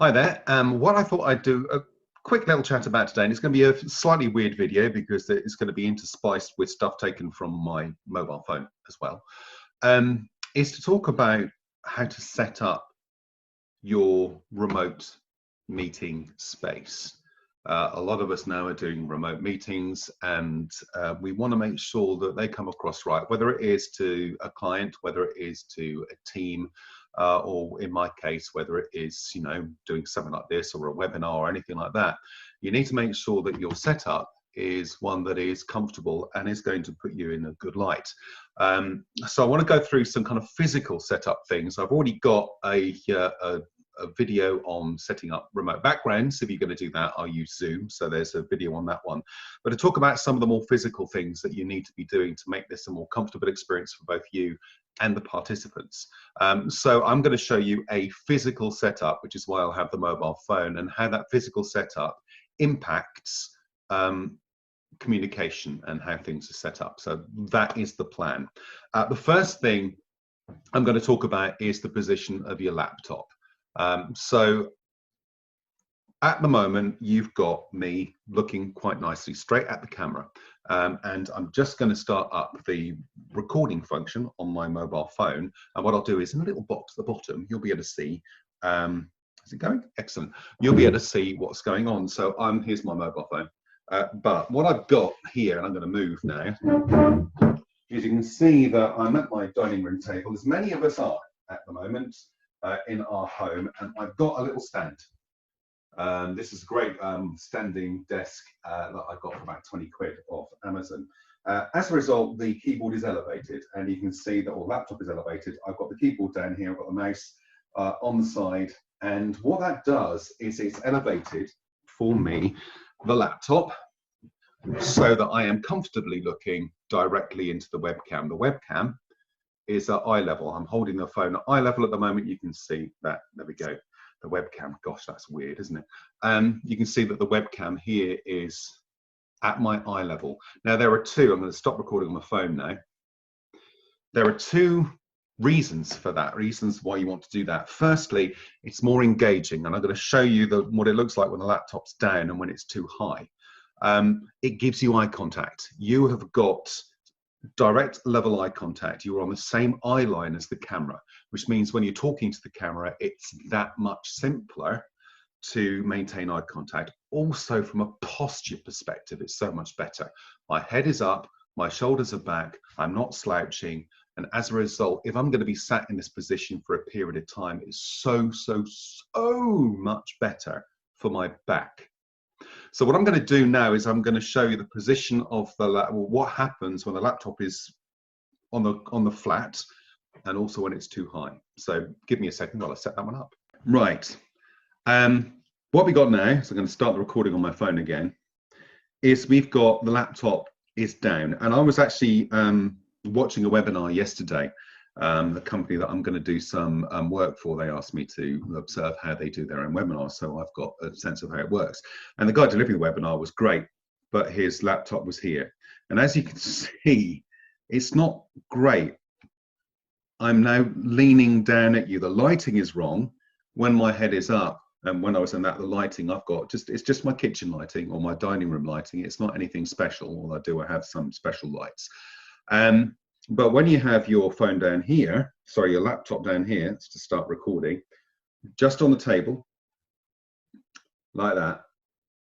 Hi there. What I thought I'd do a quick little chat about today, and it's going to be a slightly weird video because it's going to be interspiced with stuff taken from my mobile phone as well, is to talk about how to set up your remote meeting space. A lot of us now are doing remote meetings, and we want to make sure that they come across right, whether it is to a client, whether it is to a team, or in my case, whether it is, doing something like this or a webinar or anything like that. You need to make sure that your setup is one that is comfortable and is going to put you in a good light. So I want to go through some kind of physical setup things. I've already got a video on setting up remote backgrounds. If you're going to do that, I'll use Zoom, so there's a video on that one. But to talk about some of the more physical things that you need to be doing to make this a more comfortable experience for both you and the participants. So I'm going to show you a physical setup, which is why I'll have the mobile phone, and how that physical setup impacts communication and how things are set up. So that is the plan. The first thing I'm going to talk about is the position of your laptop. So at the moment, you've got me looking quite nicely straight at the camera, and I'm just going to start up the recording function on my mobile phone. And what I'll do is, in a little box at the bottom, you'll be able to see, is it going? Excellent. You'll be able to see what's going on. So here's my mobile phone. But what I've got here, and I'm going to move now, is you can see that I'm at my dining room table, as many of us are at the moment in our home, and I've got a little stand. This is a great standing desk that I got for about 20 quid off Amazon. As a result, the keyboard is elevated, and you can see that, or laptop is elevated. I've got the keyboard down here, I've got the mouse on the side, and what that does is it's elevated for me the laptop so that I am comfortably looking directly into the webcam. The webcam is at eye level. I'm holding the phone at eye level at the moment. You can see that. There we go. The webcam. Gosh, that's weird, isn't it? You can see that the webcam here is at my eye level. Now there are two. I'm going to stop recording on my phone now. There are two reasons for that. Reasons why you want to do that. Firstly, it's more engaging, and I'm going to show you what it looks like when the laptop's down and when it's too high. It gives you eye contact. You have got direct level eye contact. You're on the same eye line as the camera, which means when you're talking to the camera, it's that much simpler to maintain eye contact. Also, from a posture perspective, it's so much better. My head is up, my shoulders are back, I'm not slouching, and as a result, if I'm going to be sat in this position for a period of time, it's so much better for my back. So what I'm going to do now is I'm going to show you the position of the what happens when the laptop is on the flat, and also when it's too high. So give me a second while I set that one up. Right. What we got now, so I'm going to start the recording on my phone again, is we've got the laptop is down, and I was actually watching a webinar yesterday. The company that I'm going to do some work for, they asked me to observe how they do their own webinars, so I've got a sense of how it works. And the guy delivering the webinar was great, but his laptop was here. And as you can see, it's not great. I'm now leaning down at you. The lighting is wrong when my head is up. And when I was in that, the lighting I've got, it's just my kitchen lighting or my dining room lighting. It's not anything special, although I have some special lights. But when you have your phone down here, sorry, your laptop down here, to start recording, just on the table, like that,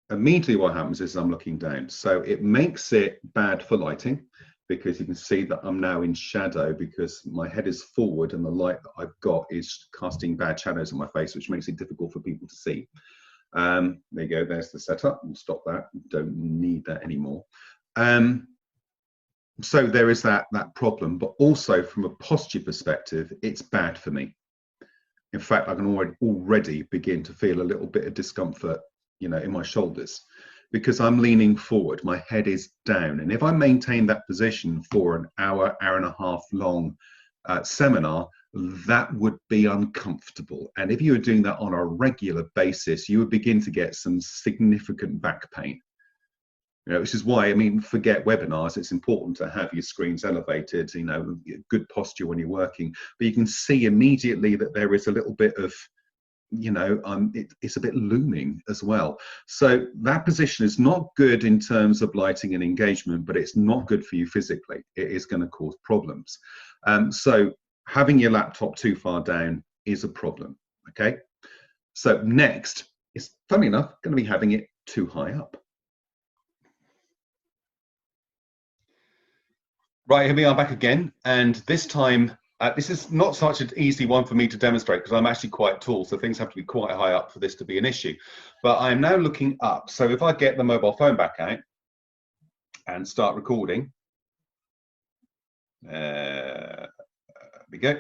immediately what happens is I'm looking down. So it makes it bad for lighting, because you can see that I'm now in shadow because my head is forward and the light that I've got is casting bad shadows on my face, which makes it difficult for people to see. There you go, there's the setup. We'll stop that, don't need that anymore. So there is that problem, but also from a posture perspective, it's bad for me. In fact, I can already begin to feel a little bit of discomfort, in my shoulders, because I'm leaning forward, my head is down. And if I maintain that position for an hour and a half long seminar, that would be uncomfortable. And if you were doing that on a regular basis, you would begin to get some significant back pain. Which is why, forget webinars, it's important to have your screens elevated, good posture when you're working. But you can see immediately that there is a little bit of you know, it's a bit looming as well. So that position is not good in terms of lighting and engagement, but it's not good for you physically. It is going to cause problems. So having your laptop too far down is a problem. Okay. So next is, funny enough, going to be having it too high up. Right, here we are back again, and this time, this is not such an easy one for me to demonstrate because I'm actually quite tall, so things have to be quite high up for this to be an issue. But I'm now looking up, so if I get the mobile phone back out and start recording, there we go.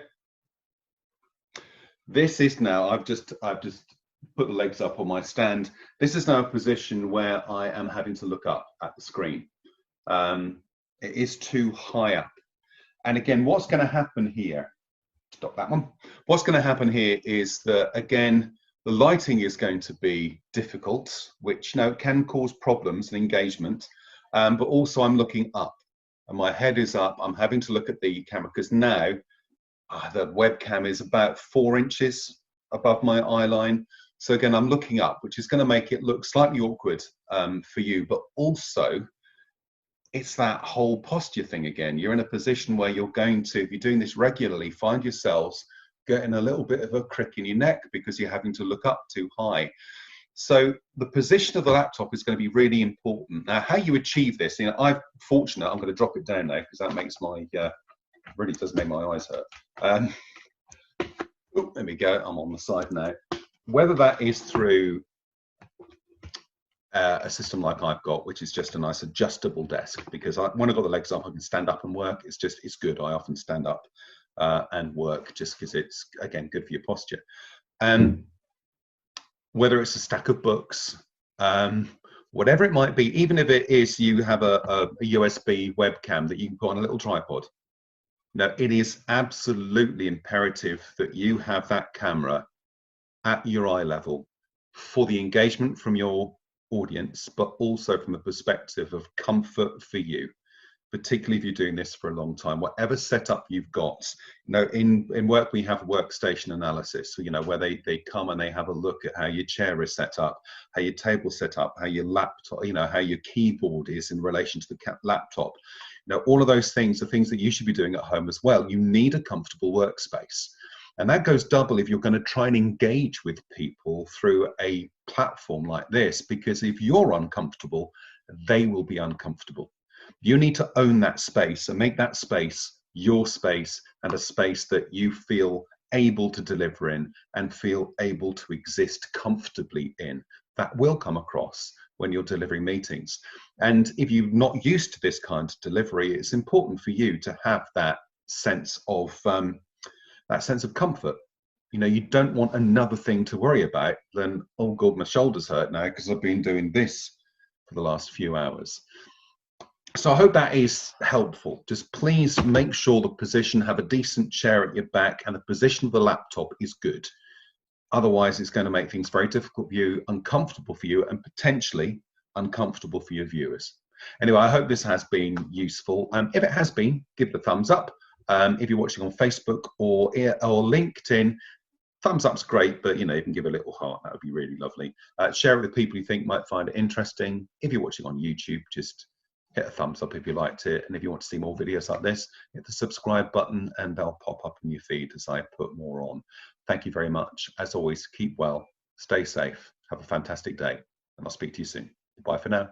This is now, I've just put the legs up on my stand. This is now a position where I am having to look up at the screen. It is too high up. And again, what's going to happen here, stop that one. What's going to happen here is that, again, the lighting is going to be difficult, which can cause problems and engagement. But also I'm looking up and my head is up. I'm having to look at the camera because now the webcam is about 4 inches above my eye line. So again, I'm looking up, which is going to make it look slightly awkward for you, but also it's that whole posture thing again. You're in a position where you're going to, if you're doing this regularly, find yourselves getting a little bit of a crick in your neck because you're having to look up too high. So the position of the laptop is going to be really important. Now, how you achieve this, I'm fortunate, I'm going to drop it down now because that makes my, really does make my eyes hurt. There we go, I'm on the side now. Whether that is through a system like I've got, which is just a nice adjustable desk, because when I've got the legs up, I can stand up and work. It's good. I often stand up and work just because it's, again, good for your posture. Whether it's a stack of books, whatever it might be, even if it is you have a USB webcam that you can put on a little tripod. Now, it is absolutely imperative that you have that camera at your eye level for the engagement from your audience, but also from the perspective of comfort for you, particularly if you're doing this for a long time. Whatever setup you've got, in work we have workstation analysis, so, where they come and they have a look at how your chair is set up, how your table set up, how your laptop, how your keyboard is in relation to the laptop. All of those things are things that you should be doing at home as well. You need a comfortable workspace. And that goes double if you're going to try and engage with people through a platform like this, because if you're uncomfortable, they will be uncomfortable. You need to own that space and make that space your space and a space that you feel able to deliver in and feel able to exist comfortably in. That will come across when you're delivering meetings. And if you're not used to this kind of delivery, it's important for you to have that sense of comfort. You don't want another thing to worry about than, oh God, my shoulders hurt now because I've been doing this for the last few hours. So I hope that is helpful. Just please make sure the position, have a decent chair at your back, and the position of the laptop is good. Otherwise, it's going to make things very difficult for you, uncomfortable for you, and potentially uncomfortable for your viewers. Anyway, I hope this has been useful. If it has been, give it a thumbs up. If you're watching on Facebook or LinkedIn, thumbs up's great, but you can give a little heart. That would be really lovely. Share it with people you think might find it interesting. If you're watching on YouTube, just hit a thumbs up if you liked it. And if you want to see more videos like this, hit the subscribe button and they'll pop up in your feed as I put more on. Thank you very much. As always, keep well, stay safe, have a fantastic day, and I'll speak to you soon. Bye for now.